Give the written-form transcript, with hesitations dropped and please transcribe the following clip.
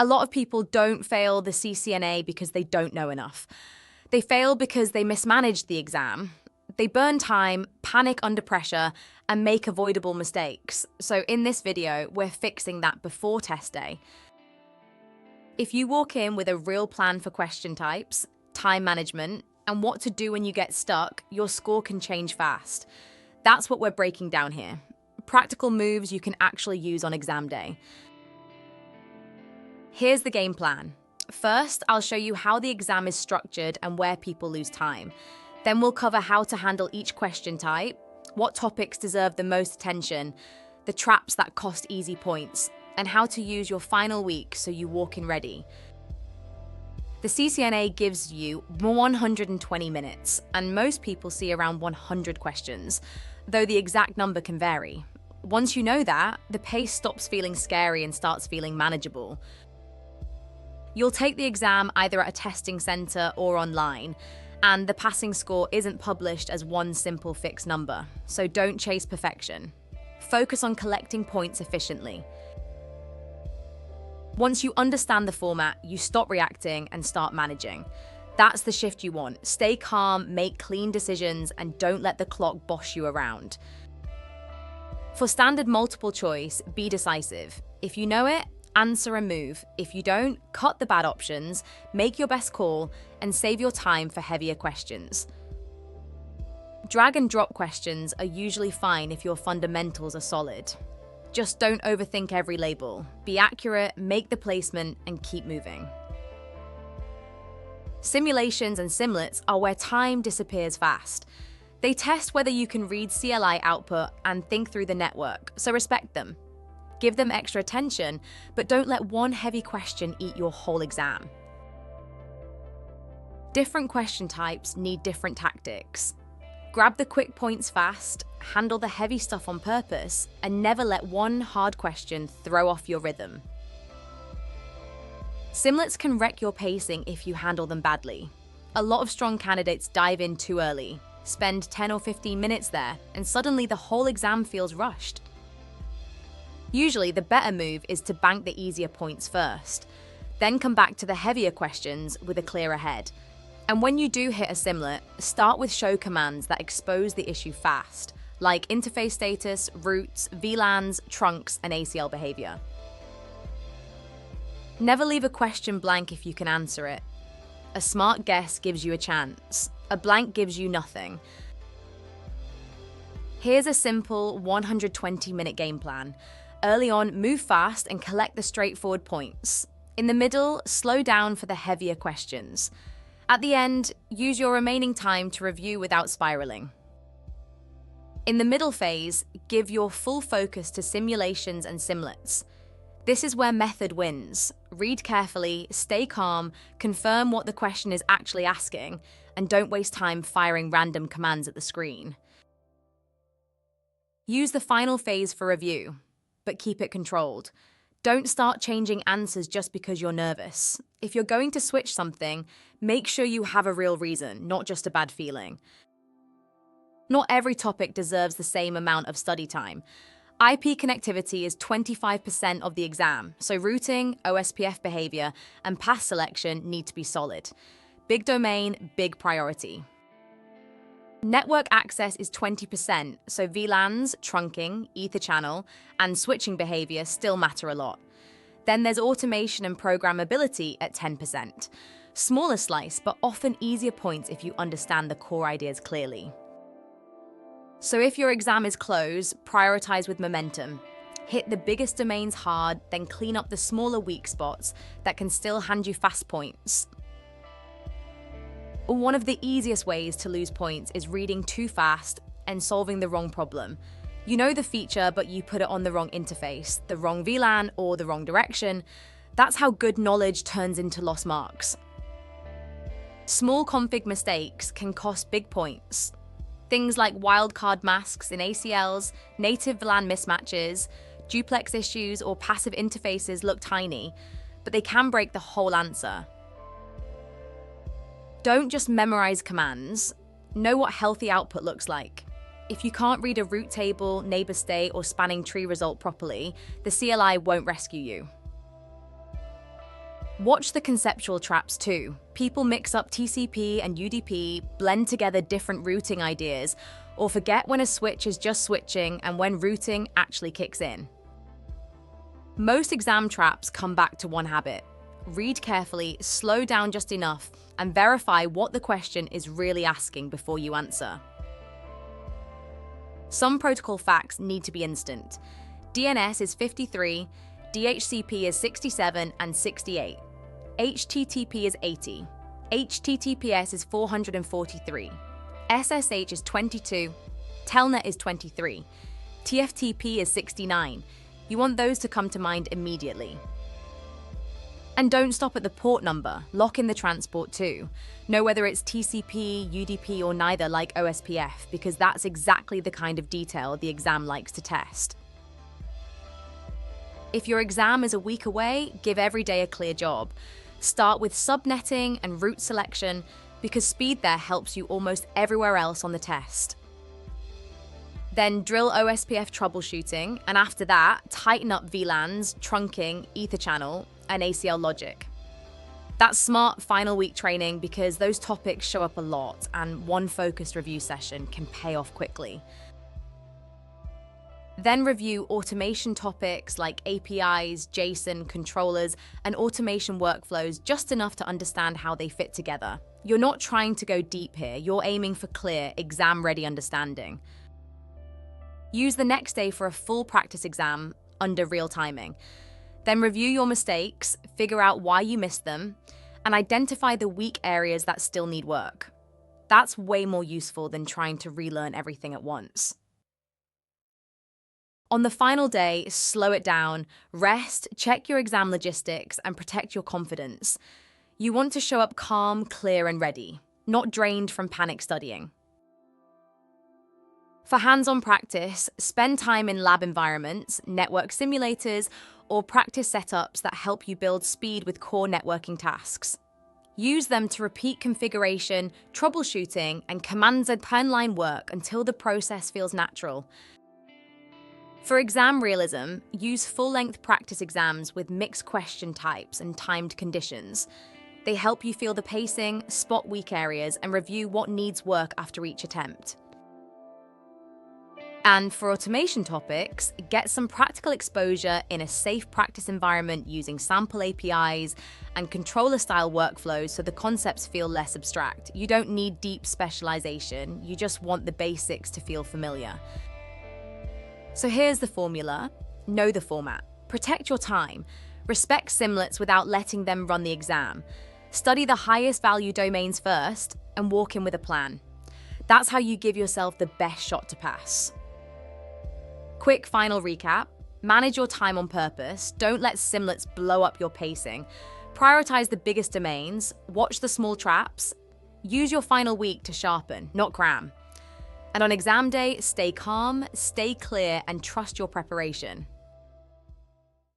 A lot of people don't fail the CCNA because they don't know enough. They fail because they mismanaged the exam. They burn time, panic under pressure, and make avoidable mistakes. So in this video, we're fixing that before test day. If you walk in with a real plan for question types, time management, and what to do when you get stuck, your score can change fast. That's what we're breaking down here. Practical moves you can actually use on exam day. Here's the game plan. First, I'll show you how the exam is structured and where people lose time. Then we'll cover how to handle each question type, what topics deserve the most attention, the traps that cost easy points, and how to use your final week so you walk in ready. The CCNA gives you 120 minutes, and most people see around 100 questions, though the exact number can vary. Once you know that, the pace stops feeling scary and starts feeling manageable. You'll take the exam either at a testing centre or online, and the passing score isn't published as one simple fixed number, so don't chase perfection. Focus on collecting points efficiently. Once you understand the format, you stop reacting and start managing. That's the shift you want. Stay calm, make clean decisions, and don't let the clock boss you around. For standard multiple choice, be decisive. If you know it, answer and move. If you don't, cut the bad options, make your best call, and save your time for heavier questions. Drag and drop questions are usually fine if your fundamentals are solid. Just don't overthink every label. Be accurate, make the placement, and keep moving. Simulations and simlets are where time disappears fast. They test whether you can read CLI output and think through the network, so respect them. Give them extra attention, but don't let one heavy question eat your whole exam. Different question types need different tactics. Grab the quick points fast, handle the heavy stuff on purpose, and never let one hard question throw off your rhythm. Simlets can wreck your pacing if you handle them badly. A lot of strong candidates dive in too early, spend 10 or 15 minutes there, and suddenly the whole exam feels rushed. Usually, the better move is to bank the easier points first, then come back to the heavier questions with a clearer head. And when you do hit a simlet, start with show commands that expose the issue fast, like interface status, routes, VLANs, trunks, and ACL behavior. Never leave a question blank if you can answer it. A smart guess gives you a chance. A blank gives you nothing. Here's a simple 120-minute game plan. Early on, move fast and collect the straightforward points. In the middle, slow down for the heavier questions. At the end, use your remaining time to review without spiraling. In the middle phase, give your full focus to simulations and simlets. This is where method wins. Read carefully, stay calm, confirm what the question is actually asking, and don't waste time firing random commands at the screen. Use the final phase for review, but keep it controlled. Don't start changing answers just because you're nervous. If you're going to switch something, make sure you have a real reason, not just a bad feeling. Not every topic deserves the same amount of study time. IP connectivity is 25% of the exam, so routing, OSPF behavior, and path selection need to be solid. Big domain, big priority. Network access is 20%, so VLANs, trunking, Ether channel, and switching behavior still matter a lot. Then there's automation and programmability at 10%. Smaller slice, but often easier points if you understand the core ideas clearly. So if your exam is close, prioritize with momentum. Hit the biggest domains hard, then clean up the smaller weak spots that can still hand you fast points. One of the easiest ways to lose points is reading too fast and solving the wrong problem. You know the feature, but you put it on the wrong interface, the wrong VLAN, or the wrong direction. That's how good knowledge turns into lost marks. Small config mistakes can cost big points. Things like wildcard masks in ACLs, native VLAN mismatches, duplex issues, or passive interfaces look tiny, but they can break the whole answer. Don't just memorize commands. Know what healthy output looks like. If you can't read a route table, neighbor state, or spanning tree result properly, the CLI won't rescue you. Watch the conceptual traps too. People mix up TCP and UDP, blend together different routing ideas, or forget when a switch is just switching and when routing actually kicks in. Most exam traps come back to one habit. Read carefully, slow down just enough, and verify what the question is really asking before you answer. Some protocol facts need to be instant. DNS is 53, DHCP is 67 and 68. HTTP is 80. HTTPS is 443. SSH is 22. Telnet is 23. TFTP is 69. You want those to come to mind immediately. And don't stop at the port number, lock in the transport too. Know whether it's TCP, UDP, or neither like OSPF, because that's exactly the kind of detail the exam likes to test. If your exam is a week away, give every day a clear job. Start with subnetting and route selection, because speed there helps you almost everywhere else on the test. Then drill OSPF troubleshooting, and after that, tighten up VLANs, trunking, Ether channel, and ACL logic. That's smart final week training because those topics show up a lot, and one focused review session can pay off quickly. Then review automation topics like APIs, JSON, controllers, and automation workflows just enough to understand how they fit together. You're not trying to go deep here, you're aiming for clear, exam-ready understanding. Use the next day for a full practice exam under real timing. Then review your mistakes, figure out why you missed them, and identify the weak areas that still need work. That's way more useful than trying to relearn everything at once. On the final day, slow it down, rest, check your exam logistics, and protect your confidence. You want to show up calm, clear, and ready, not drained from panic studying. For hands-on practice, spend time in lab environments, network simulators, or practice setups that help you build speed with core networking tasks. Use them to repeat configuration, troubleshooting, and command Z line work until the process feels natural. For exam realism, use full-length practice exams with mixed question types and timed conditions. They help you feel the pacing, spot weak areas, and review what needs work after each attempt. And for automation topics, get some practical exposure in a safe practice environment using sample APIs and controller-style workflows so the concepts feel less abstract. You don't need deep specialization, you just want the basics to feel familiar. So here's the formula. Know the format. Protect your time. Respect simlets without letting them run the exam. Study the highest value domains first and walk in with a plan. That's how you give yourself the best shot to pass. Quick final recap. Manage your time on purpose. Don't let simlets blow up your pacing. Prioritize the biggest domains. Watch the small traps. Use your final week to sharpen, not cram. And on exam day, stay calm, stay clear, and trust your preparation.